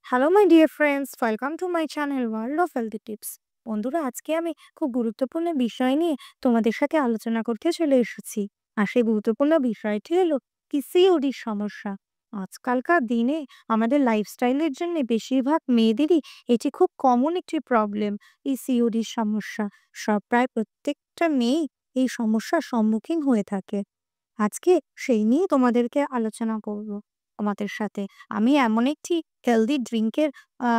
Hello my dear friends, welcome to my channel world of healthy tips. বন্ধুরা, আজকে আমি খুব গুরুত্বপূর্ণ বিষয় নিয়ে তোমাদের সাথে আলোচনা করতে চলে এসেছি। আর সেই গুরুত্বপূর্ণ বিষয়টি হলো পিসিওডির সমস্যা। আজকালকার দিনে আমাদের লাইফস্টাইলের জন্য বেশিরভাগ মেয়েদেরই এটি খুব কমন একটি প্রবলেম, পিসিওডির সমস্যা। প্রায় প্রত্যেকটা মেয়েই এই সমস্যার সম্মুখীন হয়ে থাকে। আজকে সেই নিয়ে তোমাদেরকে আলোচনা করব তোমাদের সাথে। আমি এমন একটি হেলদি ড্রিঙ্কের আ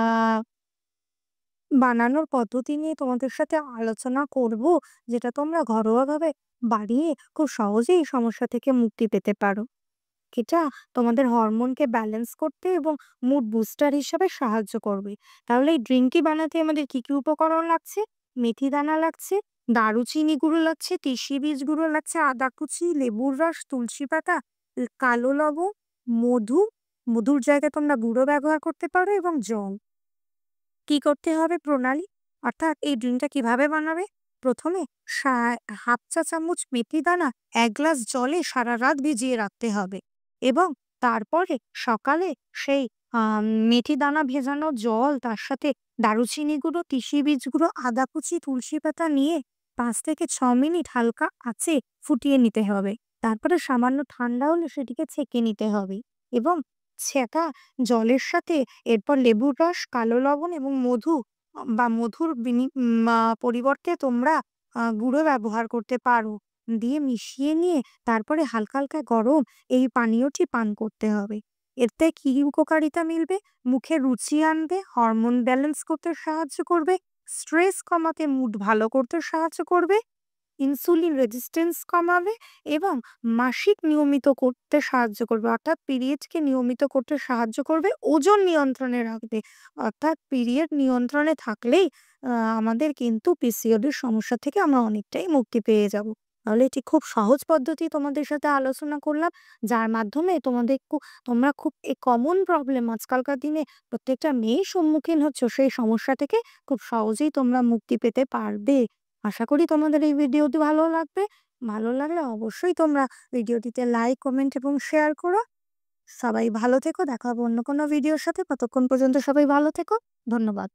বানানোর পদ্ধতি নিয়ে তোমাদের সাথে আলোচনা করব, যেটা তোমরা ঘরোয়াভাবে বানিয়ে খুব সহজেই এই সমস্যা থেকে মুক্তি পেতে পারো। এটা তোমাদের হরমোনকে ব্যালেন্স করতে এবং মুড বুস্টার হিসাবে সাহায্য করবে। তাহলে এই ড্রিঙ্কটি বানাতে আমাদের কি, কি উপকরণ লাগছে? মেথি দানা লাগছে, দারুচিনি গুঁড়ো লাগছে, তিসি বীজ গুঁড়ো লাগছে, আদা কুচি, লেবুর রস, তুলসী পাতা, কালো লবণ, মধু, মধুর জায়গায় তোমরা গুঁড়ো ব্যবহার করতে পারো এবং জল। কি করতে হবে প্রণালী? অর্থাৎ এই ড্রিঙ্কটা কিভাবে বানাবে? প্রথমে সা 1/2 চা চামচ মেথি দানা 1 গ্লাস জলে সারারাত ভিজিয়ে রাখতে হবে এবং তারপরে সকালে সেই মেথি দানা ভেজানো জল, তার সাথে দারুচিনি গুঁড়ো, তিসি বীজ গুঁড়ো, আদা কুচি, তুলসী পাতা নিয়ে 5 থেকে 6 মিনিট হালকা আঁচে ফুটিয়ে নিতে হবে। তারপরে সামান্য ঠান্ডা হলে সেটিকে ছেঁকে নিতে হবে এবং ছেঁকা জলের সাথে এরপর লেবুর রস, কালো লবণ এবং মধু বা মধুর পরিবর্তে তোমরা গুঁড়ো ব্যবহার করতে পারো। দিয়ে মিশিয়ে নিয়ে তারপরে হালকা, হালকা গরম এই পানীয়টি পান করতে হবে। এতে কি উপকারিতা মিলবে? মুখে রুচি আনবে, হরমোন ব্যালেন্স করতে সাহায্য করবে, স্ট্রেস কমাতে, মুড ভালো করতে সাহায্য করবে, ইনসুলিন রেজিস্ট্যান্স কমাবে এবং মাসিক নিয়মিত করতে সাহায্য করবে। অর্থাৎ পিরিয়ডকে নিয়মিত করতে সাহায্য করবে, ওজন নিয়ন্ত্রণে রাখবে। অর্থাৎ পিরিয়ড নিয়ন্ত্রণে থাকলেই আমাদের কিন্তু পিসিওডির সমস্যা থেকে আমরা অনেকটাই মুক্তি পেয়ে যাব। তাহলে এটি খুব সহজ পদ্ধতি তোমাদের সাথে আলোচনা করলাম, যার মাধ্যমে তোমরা খুব এই কমন প্রবলেম আজকালকার দিনে প্রত্যেকটা মেয়েই সম্মুখীন হচ্ছ, সেই সমস্যা থেকে খুব সহজেই তোমরা মুক্তি পেতে পারবে। আশা করি তোমাদের এই ভিডিওটি ভালো লাগবে। ভালো লাগলে অবশ্যই তোমরা ভিডিওটিতে লাইক, কমেন্ট এবং শেয়ার করো। সবাই ভালো থেকো। দেখা হবে অন্য কোনো ভিডিওর সাথে। ততক্ষণ পর্যন্ত সবাই ভালো থেকো। ধন্যবাদ।